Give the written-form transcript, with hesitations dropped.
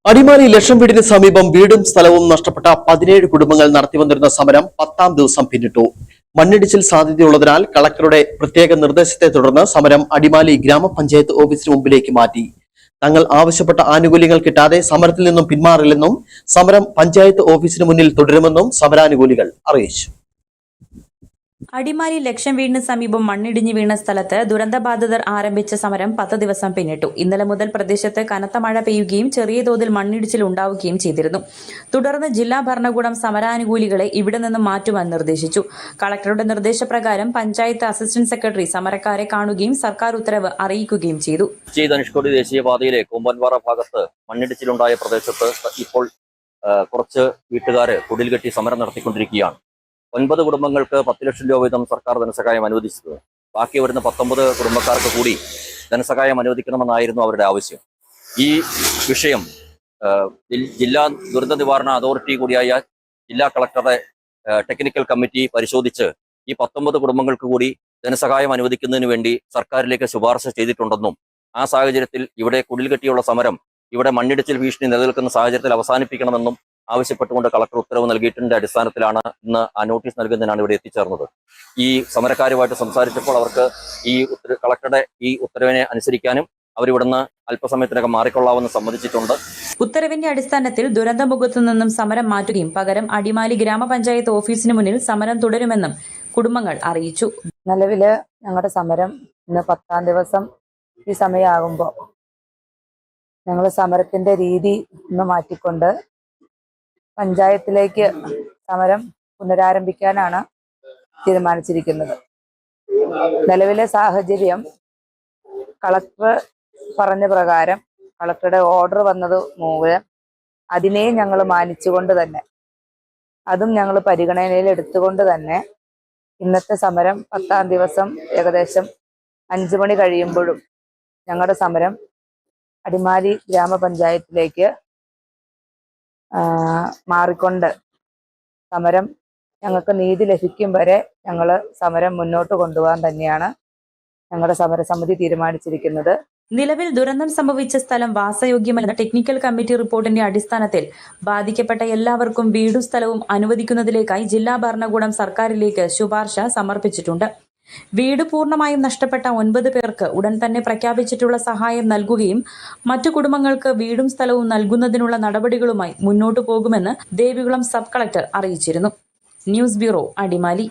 അടിമാലി ലക്ഷം വീടിന് സമീപം വീടും സ്ഥലവും നഷ്ടപ്പെട്ട 17 കുടുംബങ്ങൾ നടത്തിവന്നിരുന്ന സമരം 10ാം ദിവസം പിന്നിട്ടു. മണ്ണിടിച്ചിൽ സാധ്യതയുള്ളതിനാൽ കളക്ടറുടെ പ്രത്യേക നിർദ്ദേശത്തെ തുടർന്ന് സമരം അടിമാലി ഗ്രാമപഞ്ചായത്ത് ഓഫീസിന് മുമ്പിലേക്ക് മാറ്റി. തങ്ങൾ ആവശ്യപ്പെട്ട ആനുകൂല്യങ്ങൾ കിട്ടാതെ സമരത്തിൽ നിന്നും പിന്മാറില്ലെന്നും സമരം പഞ്ചായത്ത് ഓഫീസിന് മുന്നിൽ തുടരുമെന്നും സമരാനുകൂലികൾ അറിയിച്ചു. അടിമാലി ലക്ഷം വീടിന് സമീപം മണ്ണിടിഞ്ഞു വീണ സ്ഥലത്ത് ദുരന്തബാധിതർ ആരംഭിച്ച സമരം 10 ദിവസം പിന്നിട്ടു. ഇന്നലെ മുതൽ പ്രദേശത്ത് കനത്ത മഴ പെയ്യുകയും ചെറിയ തോതിൽ മണ്ണിടിച്ചിൽ ഉണ്ടാവുകയും ചെയ്തിരുന്നു. തുടർന്ന് ജില്ലാ ഭരണകൂടം സമരാനുകൂലികളെ ഇവിടെ നിന്നും മാറ്റുവാൻ നിർദ്ദേശിച്ചു. കളക്ടറുടെ നിർദ്ദേശപ്രകാരം പഞ്ചായത്ത് അസിസ്റ്റന്റ് സെക്രട്ടറി സമരക്കാരെ കാണുകയും സർക്കാർ ഉത്തരവ് അറിയിക്കുകയും ചെയ്തു. ധനുഷ്കോടി ദേശീയപാതയിലെ കൂമ്പൻപാറ ഭാഗത്ത് മണ്ണിടിച്ചിലുണ്ടായ പ്രദേശത്ത് ഇപ്പോൾ കുറച്ച് വീട്ടുകാർ കുടിൽ കെട്ടി സമരം നടത്തിക്കൊണ്ടിരിക്കുകയാണ്. 9 കുടുംബങ്ങൾക്ക് 10 ലക്ഷം രൂപ വീതം സർക്കാർ ധനസഹായം അനുവദിച്ചത്. ബാക്കി വരുന്ന 19 കുടുംബക്കാർക്ക് കൂടി ധനസഹായം അനുവദിക്കണമെന്നായിരുന്നു അവരുടെ ആവശ്യം. ഈ വിഷയം ജില്ലാ ദുരന്ത നിവാരണ അതോറിറ്റി കൂടിയായ ജില്ലാ കളക്ടറുടെ ടെക്നിക്കൽ കമ്മിറ്റി പരിശോധിച്ച് ഈ 19 കുടുംബങ്ങൾക്ക് കൂടി ധനസഹായം അനുവദിക്കുന്നതിന് വേണ്ടി സർക്കാരിലേക്ക് ശുപാർശ ചെയ്തിട്ടുണ്ടെന്നും ആ സാഹചര്യത്തിൽ ഇവിടെ കുടിൽ കെട്ടിയുള്ള സമരം ഇവിടെ മണ്ണിടിച്ചിൽ ഭീഷണി നിലനിൽക്കുന്ന സാഹചര്യത്തിൽ അവസാനിപ്പിക്കണമെന്നും ആവശ്യപ്പെട്ടുകൊണ്ട് കളക്ടർ ഉത്തരവ് നൽകിയതിന്റെ അടിസ്ഥാനത്തിലാണ് ഇന്ന് ആ നോട്ടീസ് നൽകുന്നതിനാണ് ഇവിടെ എത്തിച്ചേർന്നത്. ഈ സമരക്കാരുമായിട്ട് സംസാരിച്ചപ്പോൾ അവർക്ക് ഈ കളക്ടറുടെ ഈ ഉത്തരവിനെ അനുസരിക്കാനും അവരിവിടുന്ന് അല്പസമയത്തിനകം മാറിക്കൊള്ളാമെന്ന് സമ്മതിച്ചിട്ടുണ്ട്. ഉത്തരവിന്റെ അടിസ്ഥാനത്തിൽ ദുരന്തമുഖത്തു നിന്നും സമരം മാറ്റുകയും പകരം അടിമാലി ഗ്രാമപഞ്ചായത്ത് ഓഫീസിന് മുന്നിൽ സമരം തുടരുമെന്നും കുടുംബങ്ങൾ അറിയിച്ചു. നിലവില് ഞങ്ങളുടെ സമരം ഇന്ന് 10ാം ദിവസം ഈ സമയമാകുമ്പോൾ ഞങ്ങൾ സമരത്തിന്റെ രീതി ഒന്ന് മാറ്റിക്കൊണ്ട് പഞ്ചായത്തിലേക്ക് സമരം പുനരാരംഭിക്കാനാണ് തീരുമാനിച്ചിരിക്കുന്നത്. നിലവിലെ സാഹചര്യം കളക്ടർ പറഞ്ഞ പ്രകാരം കളക്ടറുടെ ഓർഡർ വന്നത് മൂലം അതിനെ ഞങ്ങൾ മാനിച്ചുകൊണ്ട് തന്നെ അതും ഞങ്ങൾ പരിഗണനയിൽ എടുത്തുകൊണ്ട് തന്നെ ഇന്നത്തെ സമരം 10ാം ദിവസം ഏകദേശം 5 മണി കഴിയുമ്പോഴും ഞങ്ങളുടെ സമരം അടിമാലി ഗ്രാമപഞ്ചായത്തിലേക്ക് മാറിക്കൊണ്ട് സമരം ഞങ്ങൾക്ക് നീതി ലഭിക്കും വരെ ഞങ്ങൾ സമരം മുന്നോട്ട് കൊണ്ടുപോകാൻ തന്നെയാണ് ഞങ്ങളുടെ സമരസമിതി തീരുമാനിച്ചിരിക്കുന്നത്. നിലവിൽ ദുരന്തം സംഭവിച്ച സ്ഥലം വാസയോഗ്യമല്ലെന്ന ടെക്നിക്കൽ കമ്മിറ്റി റിപ്പോർട്ടിന്റെ അടിസ്ഥാനത്തിൽ ബാധിക്കപ്പെട്ട എല്ലാവർക്കും വീടും സ്ഥലവും അനുവദിക്കുന്നതിലേക്കായി ജില്ലാ ഭരണകൂടം സർക്കാരിലേക്ക് ശുപാർശ സമർപ്പിച്ചിട്ടുണ്ട്. വീട് പൂർണ്ണമായും നഷ്ടപ്പെട്ട 9 പേർക്ക് ഉടൻ തന്നെ പ്രഖ്യാപിച്ചിട്ടുള്ള സഹായം നൽകുകയും മറ്റു കുടുംബങ്ങൾക്ക് വീടും സ്ഥലവും നൽകുന്നതിനുള്ള നടപടികളുമായി മുന്നോട്ടു പോകുമെന്ന് ദേവികുളം സബ് കളക്ടർ അറിയിച്ചിരുന്നു. News bureau, Adimali.